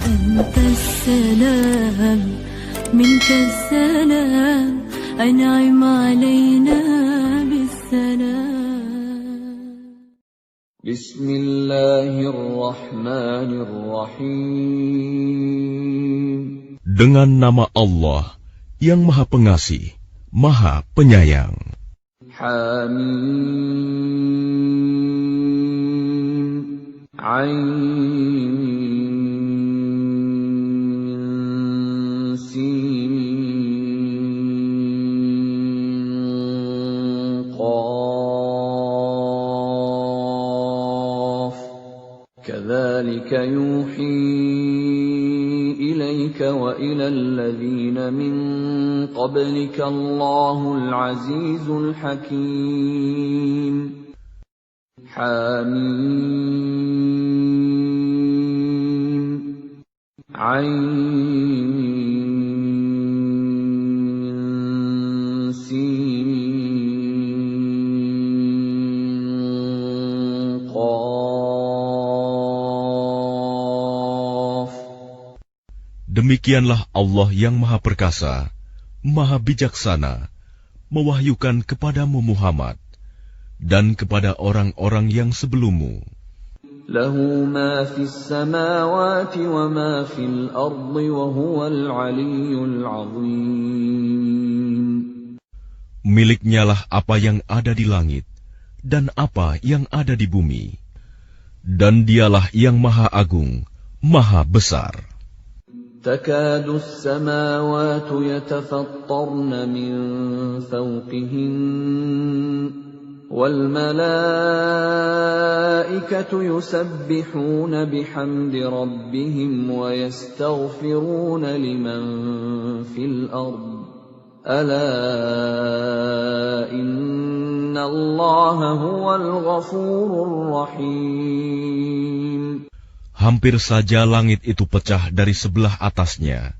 أنت السلام منك السلام أنعم علينا بالسلام. بسم الله الرحمن الرحيم. Dengan nama Allah yang Maha Pengasih, Maha Penyayang. Hamim. Ain. كذلك يوحي إليك وإلى الذين من قبلك الله العزيز الحكيم. حميم. عين. Demikianlah Allah yang Maha Perkasa, Maha Bijaksana, mewahyukan kepadamu Muhammad dan kepada orang-orang yang sebelummu. Lahu ma fis samawati wa ma fil ardi wa huwal aliyyul azim. Miliknyalah apa yang ada di langit dan apa yang ada di bumi, dan dialah yang Maha Agung, Maha Besar. تكاد السماوات يتفطرن من فوقهن والملائكة يسبحون بحمد ربهم ويستغفرون لمن في الأرض ألا إن الله هو الغفور الرحيم. Hampir saja langit itu pecah dari sebelah atasnya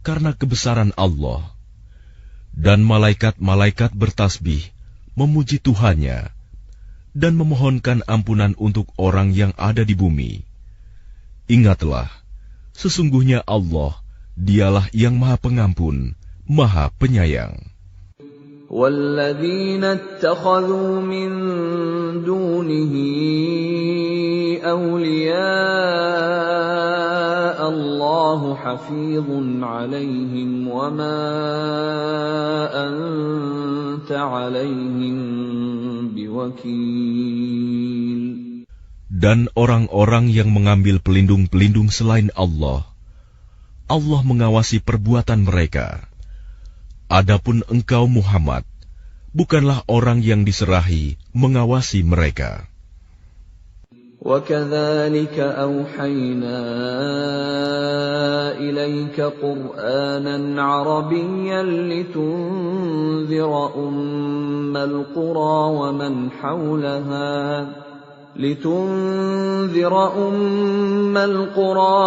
karena kebesaran Allah, dan malaikat-malaikat bertasbih memuji Tuhannya dan memohonkan ampunan untuk orang yang ada di bumi. Ingatlah, sesungguhnya Allah, dialah yang Maha Pengampun, Maha Penyayang. وَالَّذِينَ اتَّخَذُوا مِن دُونِهِ أَوْلِيَاءَ اللَّهُ حَفِيظٌ عَلَيْهِمْ وَمَا أَنْتَ عَلَيْهِمْ بِوَكِيلٍ. Dan orang-orang yang mengambil pelindung-pelindung selain Allah, Allah mengawasi perbuatan mereka. Adapun engkau Muhammad, bukanlah orang yang diserahi mengawasi mereka. وَكَذَلِكَ أَوْحَيْنَا إِلَيْكَ قُرْآنًا عَرَبِيًّا لِتُنذِرَ أُمَّ الْقُرَى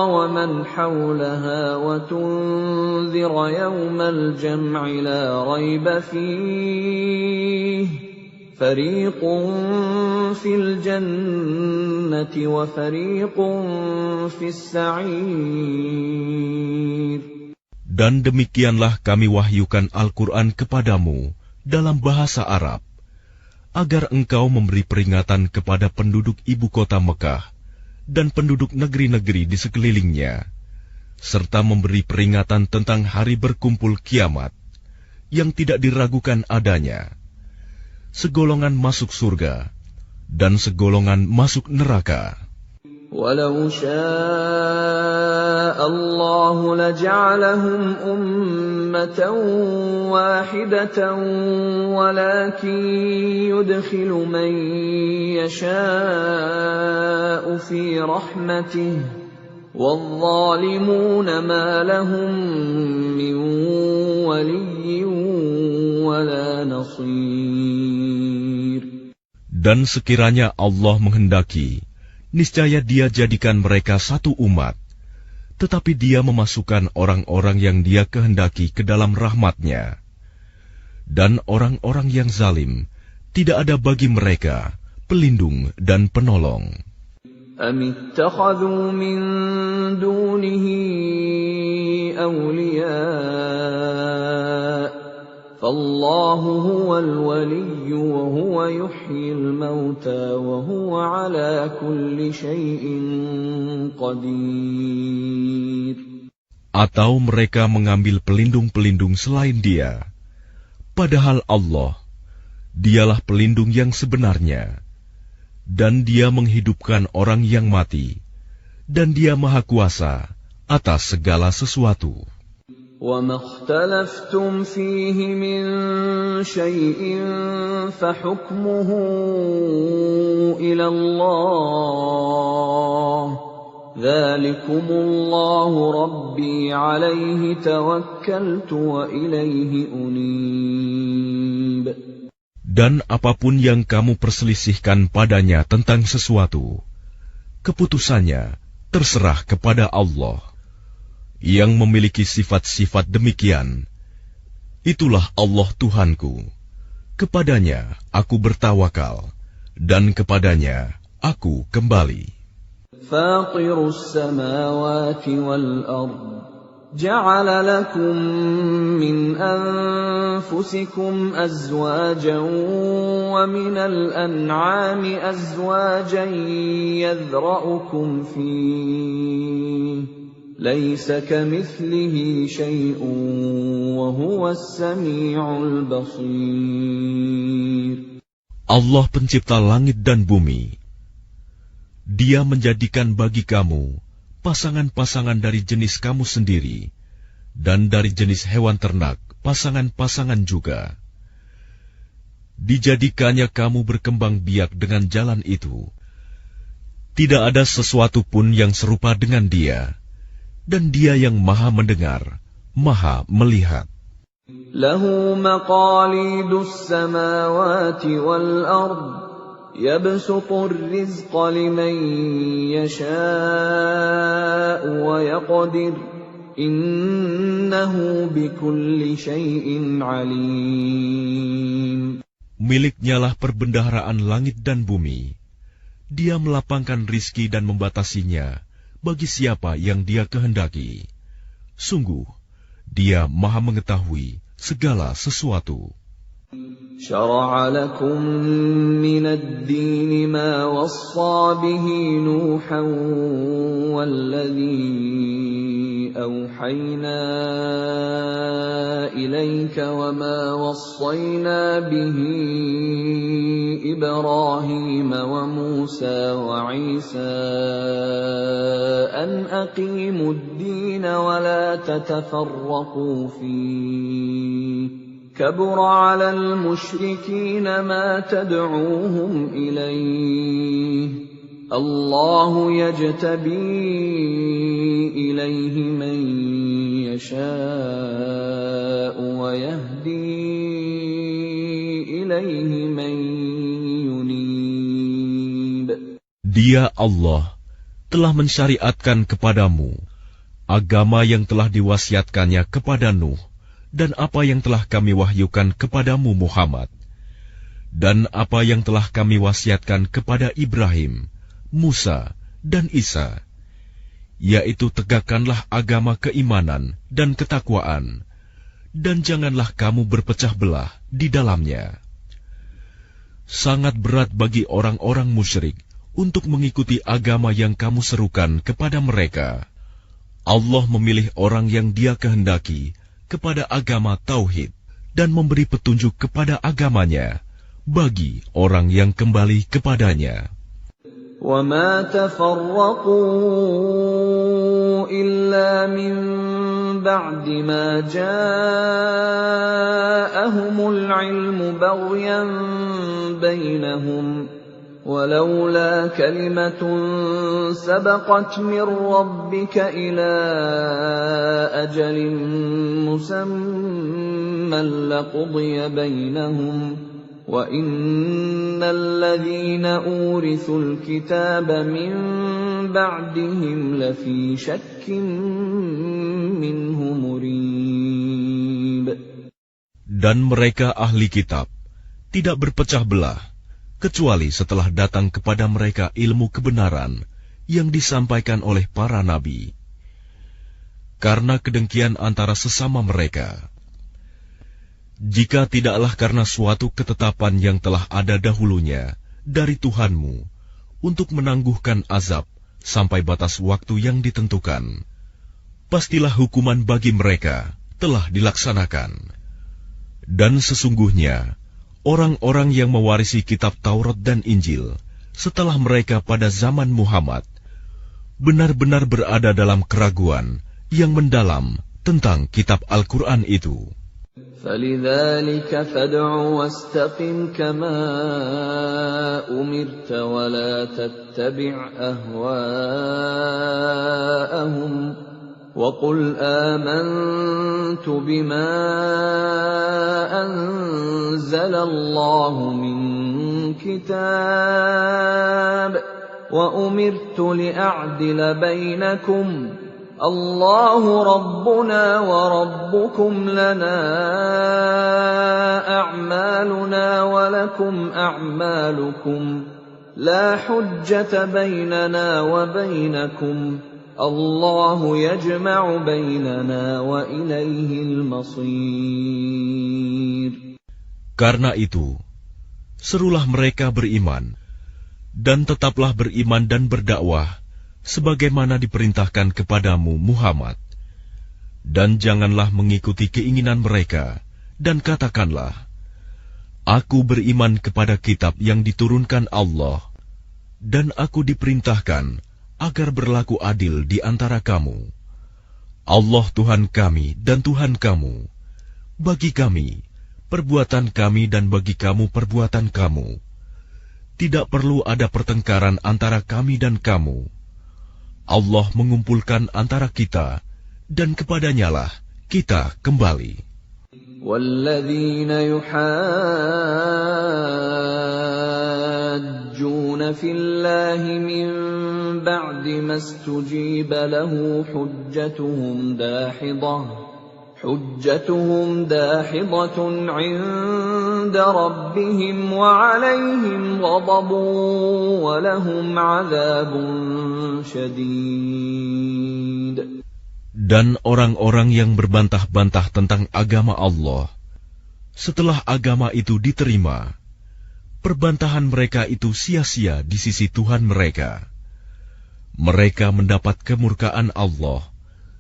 وَمَنْ حَوْلَهَا وَتُنذِرَ يَوْمَ الْجَمْعِ لَا رَيْبَ فِيهِ فَرِيقٌ فِي الْجَنَّةِ وَفَرِيقٌ فِي السَّعِيرِ. Dan demikianlah kami wahyukan Al-Quran kepadamu dalam bahasa Arab, agar engkau memberi peringatan kepada penduduk ibu kota Mekah dan penduduk negeri-negeri di sekelilingnya, serta memberi peringatan tentang hari berkumpul kiamat yang tidak diragukan adanya. Segolongan masuk surga dan segolongan masuk neraka. وَلَوْ شَاءَ اللَّهُ لَجَعَلَهُمْ أُمَّةً وَاحِدَةً وَلَكِنْ يُدْخِلُ مَنْ يَشَاءُ فِي رَحْمَتِهِ وَالظَّالِمُونَ مَا لَهُمْ مِنْ وَلِيٍّ وَلَا نَصِيرٍ. Dan sekiranya Allah menghendaki, niscaya Dia jadikan mereka satu umat, tetapi Dia memasukkan orang-orang yang Dia kehendaki ke dalam rahmat-Nya. Dan orang-orang yang zalim, tidak ada bagi mereka pelindung dan penolong. أم اتخذوا من دونه أولياء فالله هو الولي وهو يحيي الموتى وهو على كل شيء قدير. Atau mereka mengambil pelindung-pelindung selain Dia, padahal Allah, Dialah pelindung yang sebenarnya, dan Dia menghidupkan orang yang mati, dan Dia Maha Kuasa atas segala sesuatu. وَمَا اخْتَلَفْتُمْ فِيهِ مِنْ شَيْءٍ فَحُكْمُهُ إِلَى اللَّهِ ذَلِكُمُ اللَّهُ رَبِّي عَلَيْهِ تَوَكَّلْتُ وَإِلَيْهِ أُنِيبُ. Dan apapun yang kamu perselisihkan padanya tentang sesuatu, keputusannya terserah kepada Allah. Yang memiliki sifat-sifat demikian, itulah Allah Tuhanku. Kepadanya aku bertawakal, dan kepadanya aku kembali. Fatirus samawati wal ard, ja'ala lakum min anfusikum azwajan wa minal an'ami azwajan yadhra'ukum fihi. Laisa kamithlihi syai'un wa huwas sami'ul basir. Allah pencipta langit dan bumi. Dia menjadikan bagi kamu pasangan-pasangan dari jenis kamu sendiri, dan dari jenis hewan ternak pasangan-pasangan juga. Dijadikannya kamu berkembang biak dengan jalan itu. Tidak ada sesuatu pun yang serupa dengan Dia. Dan Dia yang Maha mendengar, Maha melihat. Lahu maqalidus samawati wal ard, yabsutur rizqa liman yasha'u wa yaqdir, innahu bikulli syai'in alim. Miliknyalah perbendaharaan langit dan bumi. Dia melapangkan rizki dan membatasinya bagi siapa yang Dia kehendaki. Sungguh, Dia Maha mengetahui segala sesuatu. Syara'a lakum minad dini ma wassa bihi Nuhan walladhi awhayna ilayka wa ma wassayna bihi Ibrahim wa Musa wa Isa an aqimud din wa la tatafarraqu fihi. كبر على المشركين ما تدعوهم إليه الله يجتبي إليه من يشاء ويهدي إليه من ينيب. Dia Allah telah mensyariatkan kepadamu agama yang telah diwasiatkannya kepada Nuh, dan apa yang telah kami wahyukan kepadamu Muhammad, dan apa yang telah kami wasiatkan kepada Ibrahim, Musa, dan Isa, yaitu tegakkanlah agama keimanan dan ketakwaan, dan janganlah kamu berpecah belah di dalamnya. Sangat berat bagi orang-orang musyrik untuk mengikuti agama yang kamu serukan kepada mereka. Allah memilih orang yang Dia kehendaki kepada agama tauhid dan memberi petunjuk kepada agamanya bagi orang yang kembali kepadanya. وَمَا تَفَرَّقُوا إِلَّا مِن بَعْدِ مَا جَاءَهُمُ الْعِلْمُ بَغْيًا بَيْنَهُمْ وَلَوْلَا كَلِمَةٌ سَبَقَتْ مِنْ رَبِّكَ إِلَى أَجَلٍ مُّسَمًّى لَّقُضِيَ بَيْنَهُمْ وَإِنَّ الَّذِينَ أُورِثُوا الْكِتَابَ مِنْ بَعْدِهِمْ لَفِي شَكٍّ مِّنْهُ مُرِيبٍ. Dan mereka ahli kitab tidak berpecah belah kecuali setelah datang kepada mereka ilmu kebenaran yang disampaikan oleh para nabi, karena kedengkian antara sesama mereka. Jika tidaklah karena suatu ketetapan yang telah ada dahulunya dari Tuhanmu untuk menangguhkan azab sampai batas waktu yang ditentukan, pastilah hukuman bagi mereka telah dilaksanakan. Dan sesungguhnya, orang-orang yang mewarisi kitab Taurat dan Injil setelah mereka pada zaman Muhammad, benar-benar berada dalam keraguan yang mendalam tentang kitab Al-Quran itu. فَلِذَلِكَ فَادْعُ وَاسْتَقِمْ كَمَا أُمِرْتَ وَلَا تَتَّبِعْ أَهْوَاءَهُمْ وَقُلْ آمَنْتُ بِمَا أَنزَلَ اللَّهُ مِنْ كِتَابٍ وَأُمِرْتُ لِأَعْدِلَ بَيْنَكُمْ اللَّهُ رَبُّنَا وَرَبُّكُمْ لَنَا أَعْمَالُنَا وَلَكُمْ أَعْمَالُكُمْ لَا حُجَّةَ بَيْنَنَا وَبَيْنَكُمْ اللَّهُ يَجْمَعُ بَيْنَنَا وَإِلَيْهِ الْمَصِيرُ. Karena itu, serulah mereka beriman, dan tetaplah beriman dan berdakwah sebagaimana diperintahkan kepadamu Muhammad. Dan janganlah mengikuti keinginan mereka, dan katakanlah, Aku beriman kepada kitab yang diturunkan Allah, dan aku diperintahkan agar berlaku adil di antara kamu. Allah Tuhan kami dan Tuhan kamu. Bagi kami, perbuatan kami dan bagi kamu perbuatan kamu. Tidak perlu ada pertengkaran antara kami dan kamu. Allah mengumpulkan antara kita, dan kepadanyalah kita kembali. وَالَّذِينَ يُحَاجُّونَ فِي اللَّهِ مِن بَعْدِ مَا اسْتُجِيبَ لَهُ حُجَّتُهُمْ دَاحِضَةٌ عِندَ رَبِّهِمْ وَعَلَيْهِمْ غَضَبٌ وَلَهُمْ عَذَابٌ شَدِيدٌ. Dan orang-orang yang berbantah-bantah tentang agama Allah, setelah agama itu diterima, perbantahan mereka itu sia-sia di sisi Tuhan mereka. Mereka mendapat kemurkaan Allah,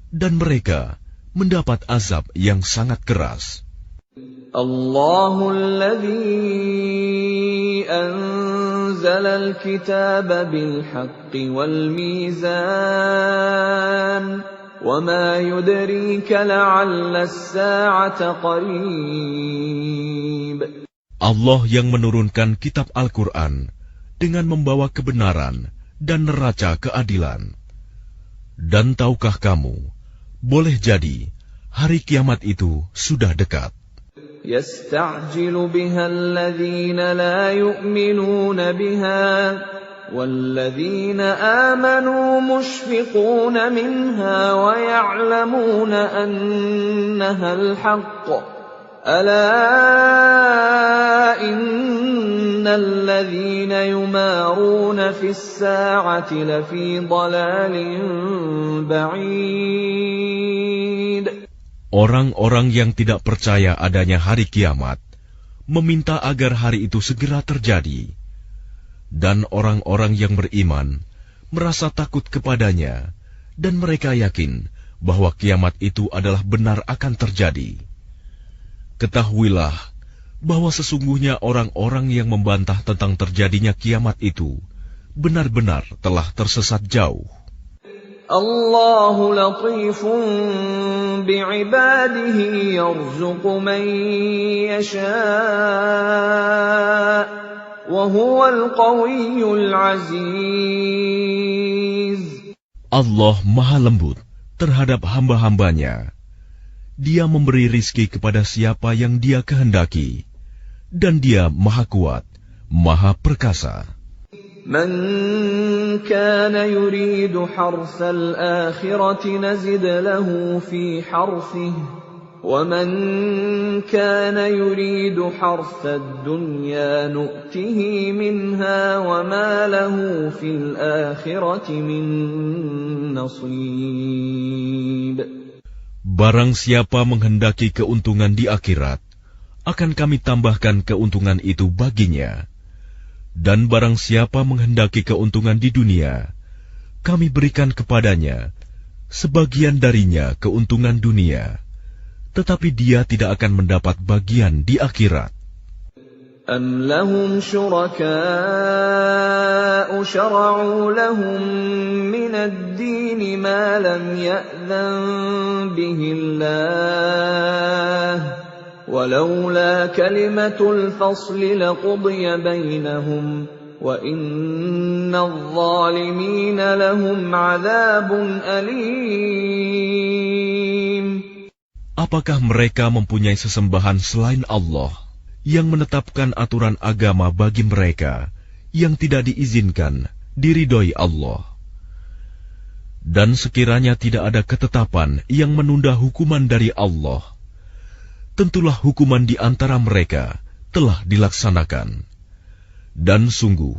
dan mereka mendapat azab yang sangat keras. Allahul ladzi anzalal kitaba bil haqqi wal mizan wa ma yudrika la'alla as-sa'ata qarib. Allah yang menurunkan kitab Al-Quran dengan membawa kebenaran dan neraca keadilan. Dan tahukah kamu, boleh jadi hari kiamat itu sudah dekat. يَسْتَعْجِلُ بِهَا الَّذِينَ لَا يُؤْمِنُونَ بِهَا وَالَّذِينَ آمَنُوا مُشْفِقُونَ مِنْهَا وَيَعْلَمُونَ أَنَّهَا الْحَقُّ أَلَا إِنَّ الَّذِينَ يُمَارُونَ فِي السَّاعَةِ لَفِي ضَلَالٍ بَعِيدٍ. Orang-orang yang tidak percaya adanya hari kiamat meminta agar hari itu segera terjadi, dan orang-orang yang beriman merasa takut kepadanya, dan mereka yakin bahwa kiamat itu adalah benar akan terjadi. Ketahuilah bahwa sesungguhnya orang-orang yang membantah tentang terjadinya kiamat itu benar-benar telah tersesat jauh. Allahu latifun bi'ibadihi yarzuqu man yasha' wa huwal qawiyyul aziz. Allah Maha Lembut terhadap hamba-hambanya. Dia memberi rizki kepada siapa yang Dia kehendaki, dan Dia Maha Kuat, Maha Perkasa. Man kana yuridu harsal akhirati nazid lahu fi harfihi وَمَنْ كَانَ يُرِيدُ حَرْثَ الدُّنْيَا نُؤْتِهِ مِنْهَا وَمَا لَهُ فِي الْآخِرَةِ مِنْ نَصِيبٍ. Barang siapa menghendaki keuntungan di akhirat, akan kami tambahkan keuntungan itu baginya. Dan barang siapa menghendaki keuntungan di dunia, kami berikan kepadanya sebagian darinya keuntungan dunia, tetapi dia tidak akan mendapat bagian di akhirat. أَمْ لَهُمْ شُرَكَاءُ شَرَعُوا لَهُم مِّنَ الدِّينِ مَا لَمْ يَأْذَن بِهِ اللَّهُ وَلَوْلَا كَلِمَةُ الْفَصْلِ لَقُضِيَ بَيْنَهُمْ وَإِنَّ الظَّالِمِينَ لَهُمْ عَذَابٌ أَلِيمٌ. Apakah mereka mempunyai sesembahan selain Allah yang menetapkan aturan agama bagi mereka yang tidak diizinkan diridhoi Allah? Dan sekiranya tidak ada ketetapan yang menunda hukuman dari Allah, tentulah hukuman di antara mereka telah dilaksanakan. Dan sungguh,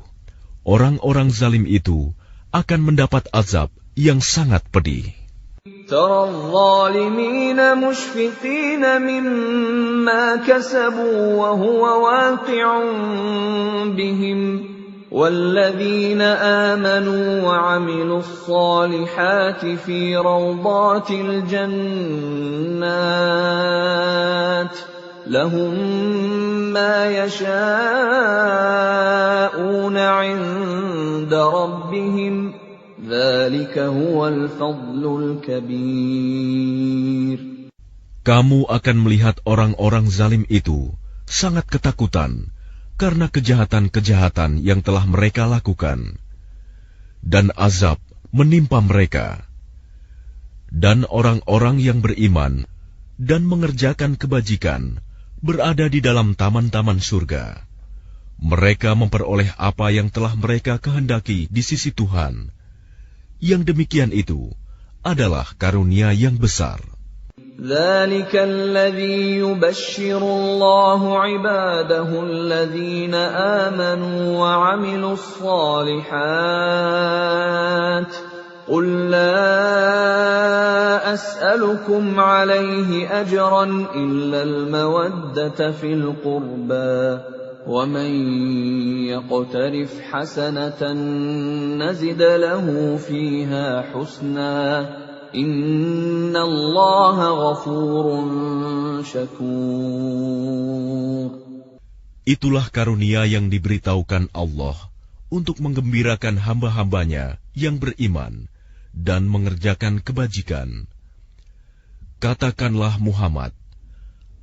orang-orang zalim itu akan mendapat azab yang sangat pedih. تَرَى الظَّالِمِينَ مُشْفِقِينَ مِمَّا كَسَبُوا وَهُوَ وَاقِعٌ بِهِمْ وَالَّذِينَ آمَنُوا وَعَمِلُوا الصَّالِحَاتِ فِي رَوْضَاتِ الْجَنَّاتِ لَهُم مَّا يَشَاءُونَ عِندَ رَبِّهِمْ ذَلِكَ هُوَ الْفَضْلُ الْكَبِيرُ. Kamu akan melihat orang-orang zalim itu sangat ketakutan karena kejahatan-kejahatan yang telah mereka lakukan, dan azab menimpa mereka. Dan orang-orang yang beriman dan mengerjakan kebajikan berada di dalam taman-taman surga. Mereka memperoleh apa yang telah mereka kehendaki di sisi Tuhan. Yang demikian itu adalah karunia yang besar. ذَلِكَ الَّذِي يُبَشِّرُ اللَّهُ عِبَادَهُ الَّذِينَ آمَنُوا وَعَمِلُوا الصَّالِحَاتِ قُل لَّا أَسْأَلُكُمْ عَلَيْهِ أَجْرًا إِلَّا الْمَوَدَّةَ فِي الْقُرْبَى وَمَن يَقْتَرِفْ حَسَنَةً نَّزِدْ لَهُ فِيهَا حُسْنًا إِنَّ اللَّهَ غَفُورٌ شَكُورٌ. Itulah karunia yang diberitahukan Allah untuk menggembirakan hamba-hambanya yang beriman dan mengerjakan kebajikan. Katakanlah Muhammad,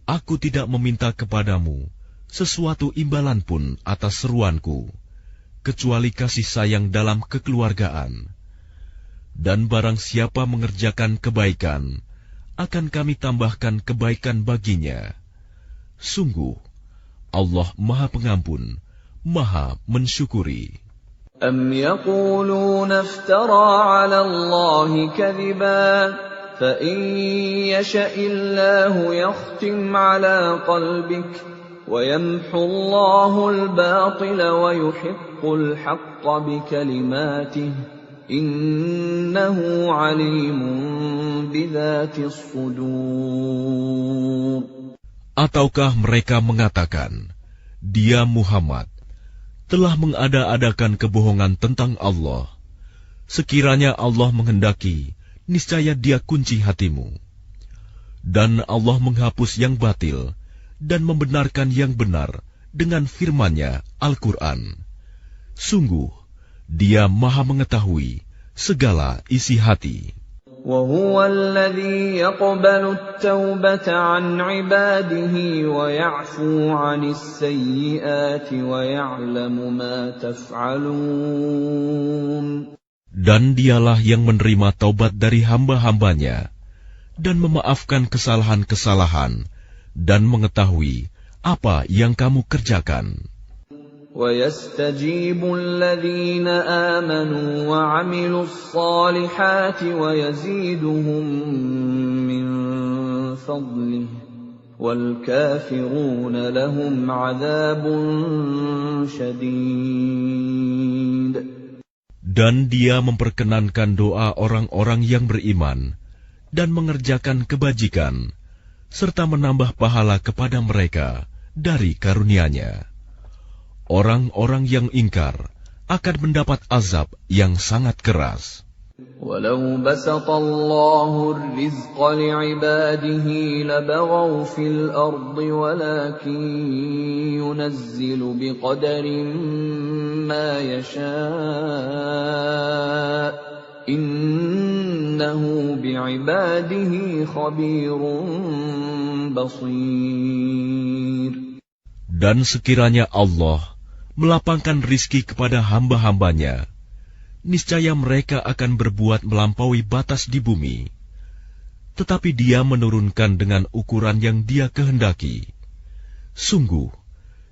aku tidak meminta kepadamu sesuatu imbalan pun atas seruanku, kecuali kasih sayang dalam kekeluargaan. Dan barang siapa mengerjakan kebaikan, akan kami tambahkan kebaikan baginya. Sungguh, Allah Maha Pengampun, Maha Mensyukuri. أَمْ يَقُولُونَ افْتَرَىٰ عَلَى اللَّهِ كَذِبًا فَإِن يَشَإِ اللَّهُ يَخْتِمْ عَلَىٰ قَلْبِكَ وَيَمْحُ اللَّهُ الْبَاطِلَ وَيُحِقُّ الْحَقَّ بِكَلِمَاتِهِ إِنَّهُ عَلِيمٌ بِذَاتِ الصُّدُورِ. Ataukah mereka mengatakan, Dia Muhammad telah mengada-adakan kebohongan tentang Allah. Sekiranya Allah menghendaki, niscaya Dia kunci hatimu. Dan Allah menghapus yang batil dan membenarkan yang benar dengan firman-Nya Al-Quran. Sungguh, Dia Maha mengetahui segala isi hati. وَهُوَ الَّذِي يَقْبَلُ التَّوْبَةَ عَنْ عِبَادِهِ وَيَعْفُو عَنِ السَّيِّئَاتِ وَيَعْلَمُ مَا تَفْعَلُونَ. Dan Dialah yang menerima taubat dari hamba-hambanya dan memaafkan kesalahan-kesalahan dan mengetahui apa yang kamu kerjakan. وَيَسْتَجِيبُ الَّذِينَ آمَنُوا وَعَمِلُوا الصَّالِحَاتِ وَيَزِيدُهُم مِّن فضله والكافرون لهم عذاب شديد. Dan Dia memperkenankan doa orang-orang yang beriman dan mengerjakan kebajikan, serta menambah pahala kepada mereka dari karunia-Nya. Orang-orang yang ingkar akan mendapat azab yang sangat keras. وَلَوْ بَسَطَ اللَّهُ الرِّزْقَ لِعِبَادِهِ لَبَغَوْا فِي الْأَرْضِ وَلَكِنْ يُنَزِّلُ بِقَدَرٍ مَا يَشَاءُ إِنَّهُ بِعِبَادِهِ خَبِيرٌ بَصِيرٌ. Dan sekiranya Allah melapangkan rizki kepada hamba-hambanya, niscaya mereka akan berbuat melampaui batas di bumi. Tetapi Dia menurunkan dengan ukuran yang Dia kehendaki. Sungguh,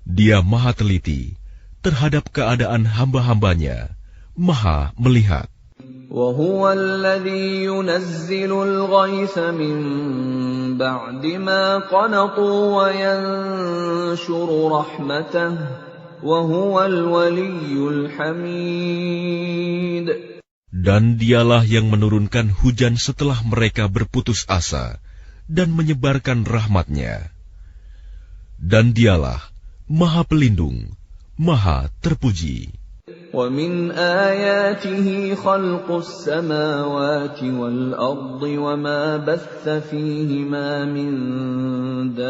Dia maha teliti terhadap keadaan hamba-hambanya, maha melihat. وَهُوَ الَّذِي يُنَزِّلُ الْغَيْثَ مِن بَعْدِ مَا قَنَطُوا وَيَنشُرُ رَحْمَتَهُ وَهُوَ الْوَلِيُّ الْحَمِيدُ. Dan Dialah yang menurunkan hujan setelah mereka berputus asa dan menyebarkan rahmat-Nya. Dan Dialah Maha Pelindung, Maha Terpuji. وَمِنْ آيَاتِهِ خَلْقُ السَّمَاوَاتِ وَالْأَرْضِ وَمَا بَثَّ فِيهِمَا مِنْ دَابَّةٍ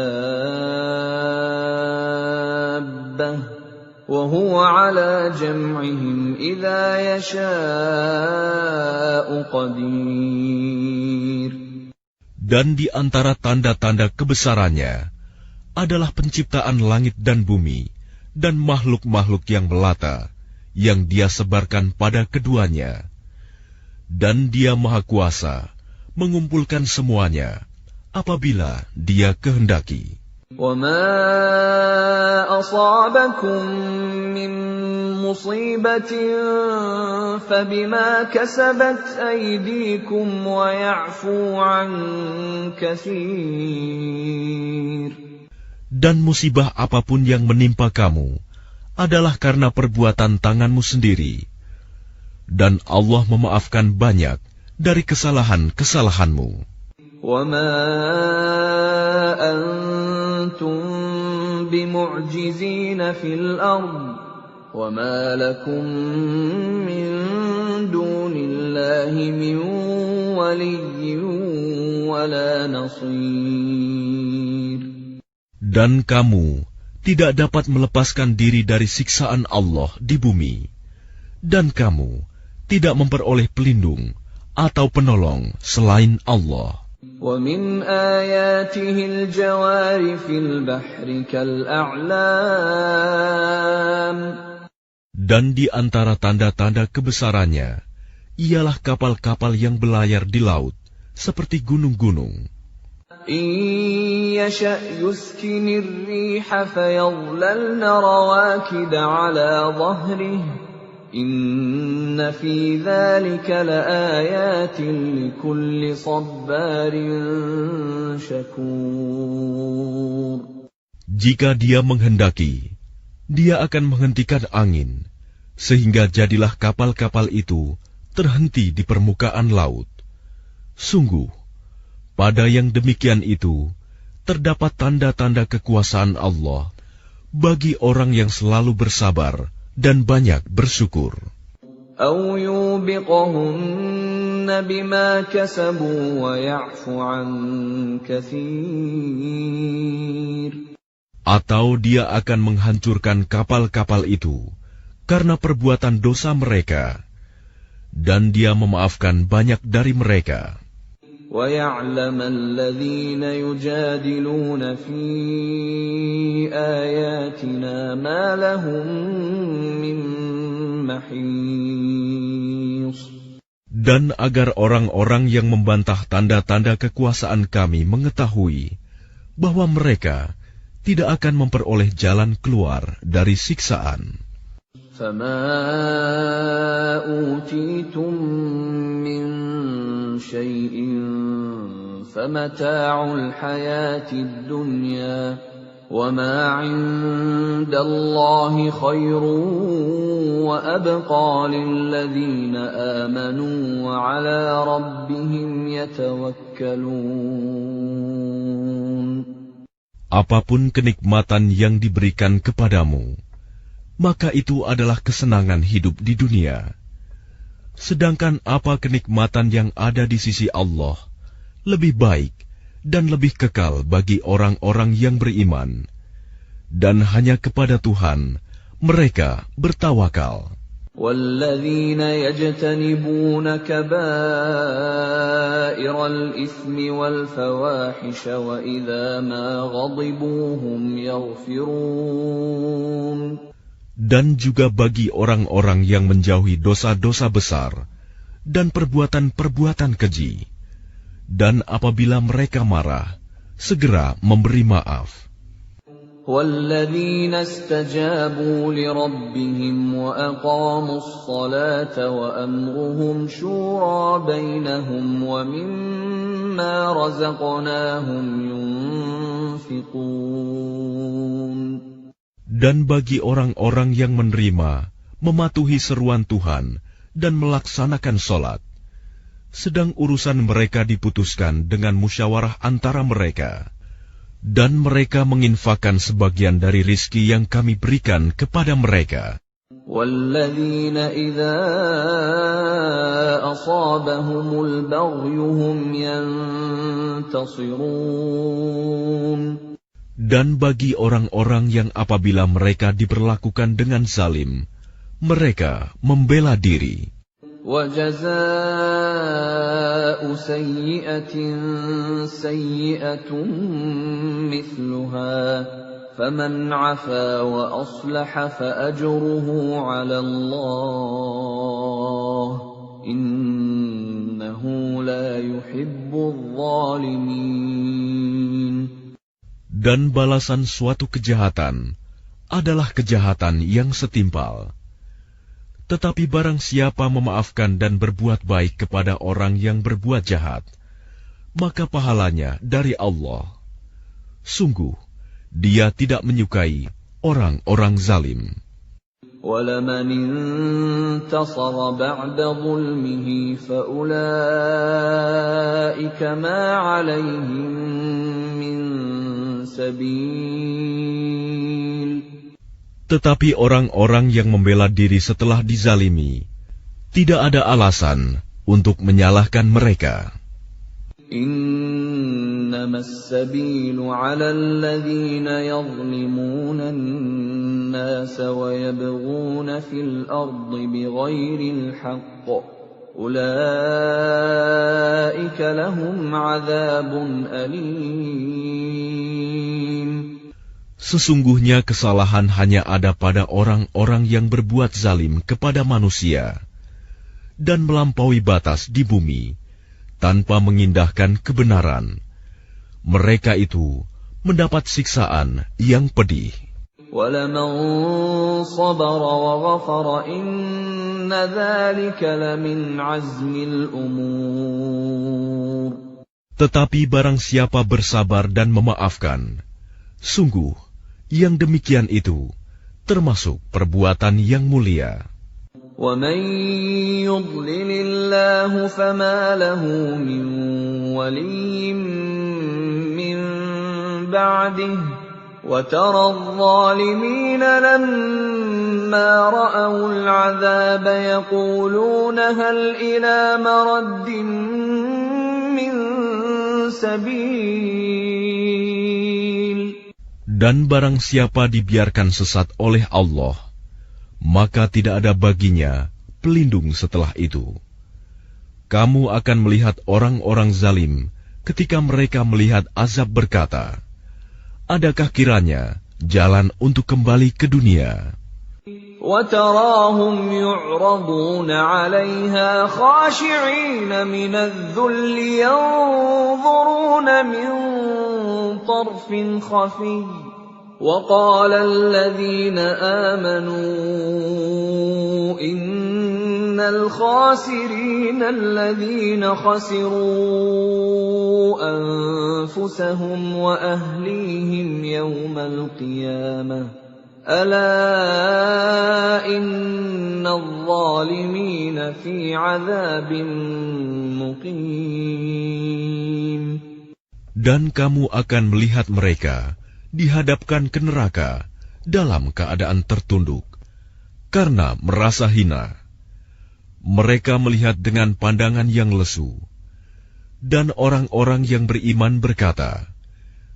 وَهُوَ عَلَى جَمْعِهِمْ إِذَا يَشَاءُ قَدِيرٌ. Dan di antara tanda-tanda kebesarannya adalah penciptaan langit dan bumi dan makhluk-makhluk yang melata yang Dia sebarkan pada keduanya. Dan Dia Maha Kuasa mengumpulkan semuanya apabila Dia kehendaki. وَمَا أَصَابَكُم مِّن مُّصِيبَةٍ فَبِمَا كَسَبَتْ أَيْدِيكُمْ وَيَعْفُو عَن كَثِيرٍ. Dan musibah apapun yang menimpa kamu adalah karena perbuatan tanganmu sendiri. Dan Allah memaafkan banyak dari kesalahan-kesalahanmu. وَمَا أَنْتُمْ بِمُعْجِزِينَ فِي الْأَرْضِ وَمَا لَكُمْ مِنْ دُونِ اللَّهِ مِنْ وَلِيٍّ وَلَا نَصِيرٍ. Dan kamu tidak dapat melepaskan diri dari siksaan Allah di bumi, dan kamu tidak memperoleh pelindung atau penolong selain Allah. وَمِنْ آيَاتِهِ الْجَوَارِ فِي الْبَحْرِ كَالْأَعْلَامِ. Dan di antara tanda-tanda kebesarannya ialah kapal-kapal yang belayar di laut seperti gunung-gunung. إِن يَشَأْ يُسْكِنِ الرِّيحَ فَيَظْلَلْنَ رَوَاكِدَ عَلَى ظَهْرِهِ إِنَّ فِي ذَلِكَ لَآيَاتٍ لِكُلِّ صَبَّارٍ شَكُورٍ. Jika Dia menghendaki, Dia akan menghentikan angin, sehingga jadilah kapal-kapal itu terhenti di permukaan laut. Sungguh, pada yang demikian itu, terdapat tanda-tanda kekuasaan Allah bagi orang yang selalu bersabar dan banyak bersyukur. أَوْ يُوبِقَهُنَّ بِمَا كَسَبُوا وَيَعْفُ عَنْ كَثِيرٍ. Atau Dia akan menghancurkan kapal-kapal itu karena perbuatan dosa mereka, dan Dia memaafkan banyak dari mereka. وَيَعْلَمَ الَّذِينَ يُجَادِلُونَ فِي آيَاتِنَا مَا لَهُم مِّن مَّحِيصٍ. Dan agar orang-orang yang membantah tanda-tanda kekuasaan Kami mengetahui bahwa mereka tidak akan memperoleh jalan keluar dari siksaan. فَمَا أُوتِيتُم مِّن شَيْءٍ فمتاع الحياة الدنيا وما عند الله خير وأبقى للذين آمنوا وعلى ربهم يتوكلون. Apapun kenikmatan yang diberikan kepadamu, maka itu adalah kesenangan hidup di dunia. Sedangkan apa kenikmatan yang ada di sisi Allah lebih baik dan lebih kekal bagi orang-orang yang beriman, dan hanya kepada Tuhan mereka bertawakal. وَالَّذِينَ يَجْتَنِبُونَ كَبَائِرَ الْإِثْمِ وَالْفَوَاحِشَ وَإِذَا مَا غَضِبُوا هُمْ يَغْفِرُونَ. Dan juga bagi orang-orang yang menjauhi dosa-dosa besar dan perbuatan-perbuatan keji, dan apabila mereka marah, segera memberi maaf. وَالَّذِينَ اسْتَجَابُوا لِرَبِّهِمْ وَأَقَامُوا الصَّلَاةَ وَأَمْرُهُمْ شُورَى بَيْنَهُمْ وَمِمَّا رَزَقْنَاهُمْ يُنْفِقُونَ. Dan bagi orang-orang yang menerima, mematuhi seruan Tuhan, dan melaksanakan sholat, sedang urusan mereka diputuskan dengan musyawarah antara mereka, dan mereka menginfakkan sebagian dari rizki yang kami berikan kepada mereka. وَالَّذِينَ إِذَا أَصَابَهُمُ الْبَغْيُ هُمْ يَنْتَصِرُونَ. Dan bagi orang-orang yang apabila mereka diperlakukan dengan zalim, mereka membela diri. وَجَزَاءُ سَيِّئَةٍ سَيِّئَةٌ مِثْلُهَا فَمَنْ عَفَا وَأَصْلَحَ فَأَجْرُهُ عَلَى اللَّهِ إِنَّهُ لَا يُحِبُّ الظَّالِمِينَ. Dan balasan suatu kejahatan adalah kejahatan yang setimpal. Tetapi barang siapa memaafkan dan berbuat baik kepada orang yang berbuat jahat, maka pahalanya dari Allah. Sungguh, Dia tidak menyukai orang-orang zalim. وَلَمَنِ انتَصَرَ بَعْدَ ظُلْمِهِ فَأُولَئِكَ مَا عَلَيْهِمْ مِنْ سَبِيلٍ. Tetapi orang-orang yang membela diri setelah dizalimi, tidak ada alasan untuk menyalahkan mereka. إِنَّمَا السَّبِيلُ عَلَى الَّذِينَ يَظْلِمُونَ النَّاسَ وَيَبْغُونَ فِي الْأَرْضِ بِغَيْرِ الْحَقِّ أُولَئِكَ لَهُمْ عَذَابٌ أَلِيمٌ. Sesungguhnya kesalahan hanya ada pada orang-orang yang berbuat zalim kepada manusia dan melampaui batas di bumi tanpa mengindahkan kebenaran. Mereka itu mendapat siksaan yang pedih. وَلَمَنْ صَبَرَ وَغَفَرَ إِنَّ ذَلِكَ لَمِنْ عَزْمِ الْأُمُورِ. Tetapi barang siapa bersabar dan memaafkan, sungguh yang demikian itu termasuk perbuatan yang mulia. وَمَنْ يُضْلِلِ اللَّهُ فَمَا لَهُ مِنْ وَلِيٍّ مِّنْ بَعْدِهِ وَتَرَى الظَّالِمِينَ لَمَّا رَأَوُا الْعَذَابَ يَقُولُونَ هَلْ إِلَى مَرَدٍّ مِّنْ سَبِيلٍ. Dan barang siapa dibiarkan sesat oleh Allah, maka tidak ada baginya pelindung setelah itu. Kamu akan melihat orang-orang zalim ketika mereka melihat azab berkata, adakah kiranya jalan untuk kembali ke dunia? وَتَرَاهُمْ يُعْرَضُونَ عَلَيْهَا خَاشِعِينَ مِنَ الذُّلِّ يَنظُرُونَ مِنْ طَرْفٍ خَفِيٍّ وَقَالَ الَّذِينَ آمَنُوا إِنَّ الْخَاسِرِينَ الَّذِينَ خَسِرُوا أنفسهم وأهليهم يوم القيامة ألا إن الظالمين في عذاب مقيم. Dan kamu akan melihat mereka dihadapkan ke neraka dalam keadaan tertunduk karena merasa hina. Mereka melihat dengan pandangan yang lesu. Dan orang-orang yang beriman berkata,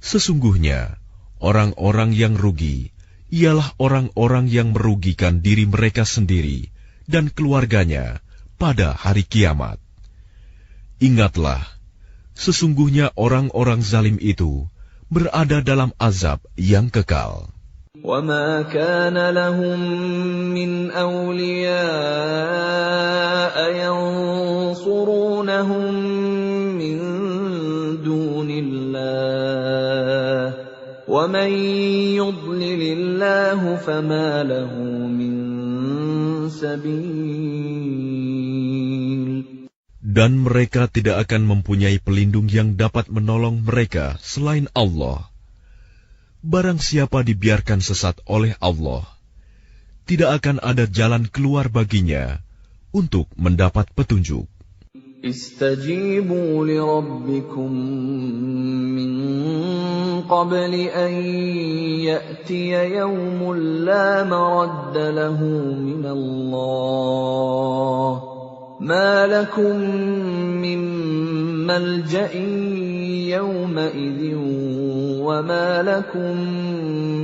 sesungguhnya orang-orang yang rugi ialah orang-orang yang merugikan diri mereka sendiri dan keluarganya pada hari kiamat. Ingatlah, sesungguhnya orang-orang zalim itu berada dalam azab yang kekal. وَمَا كَانَ لَهُم مِّنْ أَوْلِيَاءَ يَنصُرُونَهُم مِّن دُونِ اللَّهِ وَمَن يُضْلِلِ اللَّهُ فَمَا لَهُ مِن سَبِيلٍ. Dan mereka tidak akan mempunyai pelindung yang dapat menolong mereka selain Allah. Barang siapa dibiarkan sesat oleh Allah, tidak akan ada jalan keluar baginya untuk mendapat petunjuk. Istajibu li rabbikum min qabli an ya'tiya yawmun la maradda lahu min Allah. Ma lakum min malja'in yawma'idhin wa ma lakum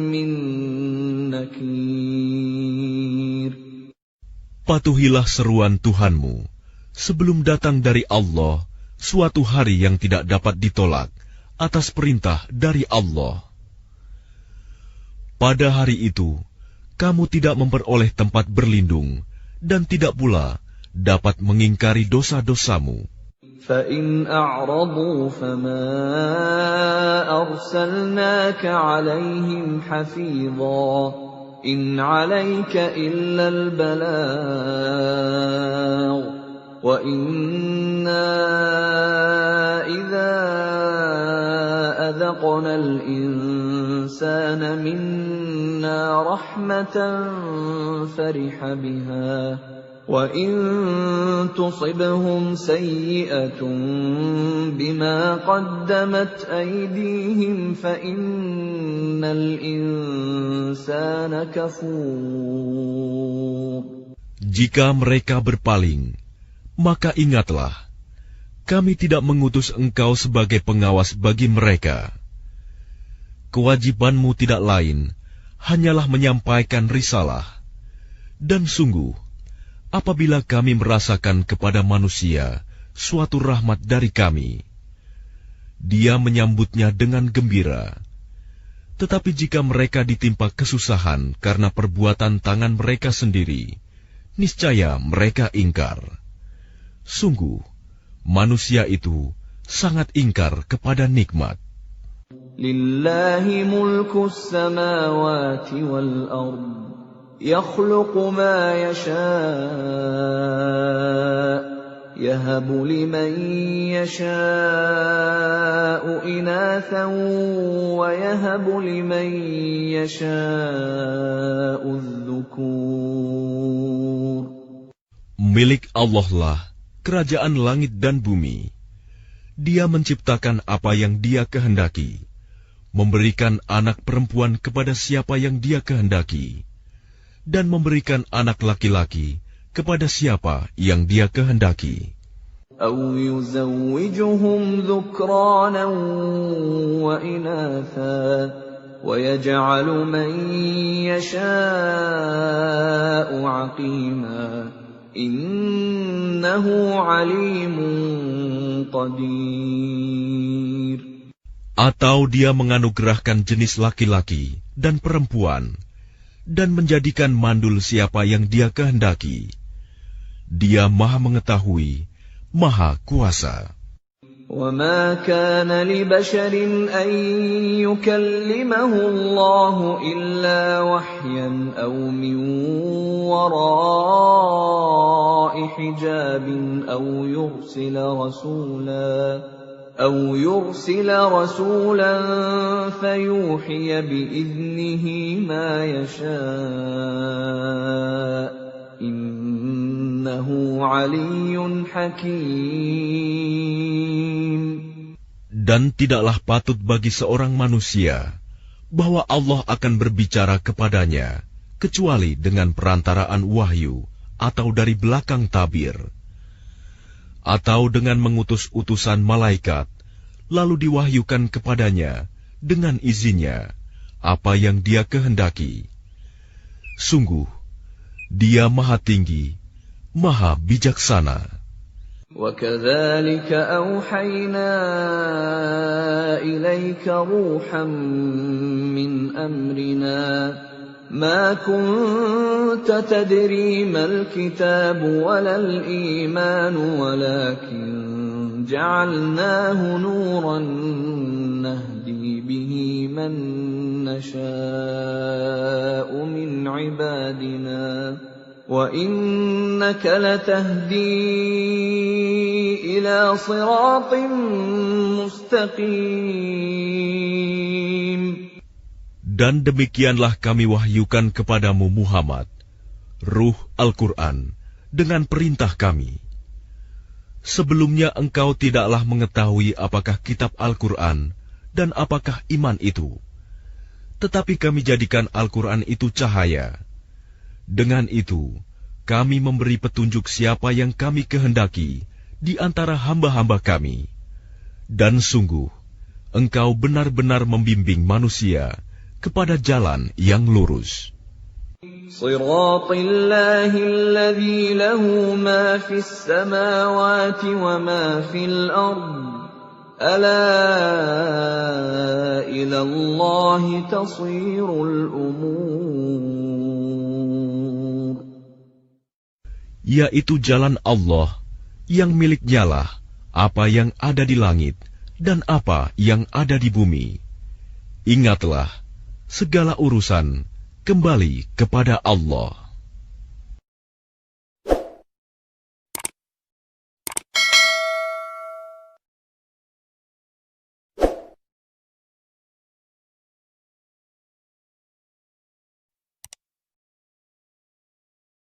min nakir. Patuhilah seruan Tuhanmu sebelum datang dari Allah suatu hari yang tidak dapat ditolak atas perintah dari Allah. Pada hari itu, kamu tidak memperoleh tempat berlindung dan tidak pula dapat mengingkari dosa-dosamu. فَإِنْ أَعْرَضُوا فَمَا أَرْسَلْنَاكَ عَلَيْهِمْ حَفِيظًا إِنْ عَلَيْكَ إِلَّا الْبَلَاغُ وَإِنَّا إِذَا أَذَقْنَا الْإِنسَانَ مِنَّا رَحْمَةً فَرِحَ بِهَا وَإِن تُصِبْهُمْ سَيِّئَةٌ بِمَا قَدَّمَتْ أَيْدِيهِمْ فَإِنَّ الْإِنسَانَ كَفُورٌ. Jika mereka berpaling, maka ingatlah, kami tidak mengutus engkau sebagai pengawas bagi mereka. Kewajibanmu tidak lain, hanyalah menyampaikan risalah. Dan sungguh, apabila kami merasakan kepada manusia suatu rahmat dari kami, dia menyambutnya dengan gembira. Tetapi jika mereka ditimpa kesusahan karena perbuatan tangan mereka sendiri, niscaya mereka ingkar. Sungguh, manusia itu sangat ingkar kepada nikmat. Lillahi mulkus samawati wal ardh. يخلق ما يشاء يهب لمن يشاء إناثا ويهب لمن يشاء الذكور. Milik Allah lah kerajaan langit dan bumi. Dia menciptakan apa yang Dia kehendaki, memberikan anak perempuan kepada siapa yang Dia kehendaki, dan memberikan anak laki-laki kepada siapa yang Dia kehendaki. أَوْ يُزَوِّجُهُمْ ذُكْرَانًا وَإِنَاثًا وَيَجْعَلُ مَن يَشَاءُ عَقِيمًا إِنَّهُ عَلِيمٌ قَدِيرٌ. Atau Dia menganugerahkan jenis laki-laki dan perempuan, dan menjadikan mandul siapa yang Dia kehendaki. Dia Maha Mengetahui, Maha Kuasa. وَمَا كَانَ لِبَشَرٍ أَن يُكَلِّمَهُ اللَّهُ إِلَّا وَحْيًا أَوْ مِن وَرَاءِ حِجَابٍ أَوْ يُرْسِلَ رَسُولًا أَوْ يُرْسِلَ رَسُولًا فَيُوحِيَ بِإِذْنِهِ مَا يَشَاءُ إِنَّهُ عَلِيٌّ حَكِيمٌ. Dan tidaklah patut bagi seorang manusia bahwa Allah akan berbicara kepadanya kecuali dengan perantaraan wahyu atau dari belakang tabir, atau dengan mengutus utusan malaikat, lalu diwahyukan kepadanya dengan izinnya apa yang Dia kehendaki. Sungguh, Dia Maha Tinggi, Maha Bijaksana. وَكَذَلِكَ أَوْحَيْنَا إِلَيْكَ رُوحًا مِّنْ أَمْرِنَا مَا كُنتَ تَدْرِي مَا الْكِتَابُ وَلَا الْإِيمَانُ وَلَكِنْ جَعَلْنَاهُ نُورًا نَهْدِي بِهِ مَن نَّشَاءُ مِنْ عِبَادِنَا وَإِنَّكَ لَتَهْدِي إِلَى صِرَاطٍ مُسْتَقِيمٍ. Dan demikianlah kami wahyukan kepadamu Muhammad, Ruh Al-Quran, dengan perintah kami. Sebelumnya engkau tidaklah mengetahui apakah kitab Al-Quran dan apakah iman itu. Tetapi kami jadikan Al-Quran itu cahaya. Dengan itu, kami memberi petunjuk siapa yang kami kehendaki di antara hamba-hamba kami. Dan sungguh, engkau benar-benar membimbing manusia kepada jalan yang lurus. Shiraṭallahi alladzi lahu ma fis samawati wa ma fil ardh. Ala ila Allahi tasirul umur. Yaitu jalan Allah yang miliknyalah apa yang ada di langit dan apa yang ada di bumi. Ingatlah, segala urusan kembali kepada Allah.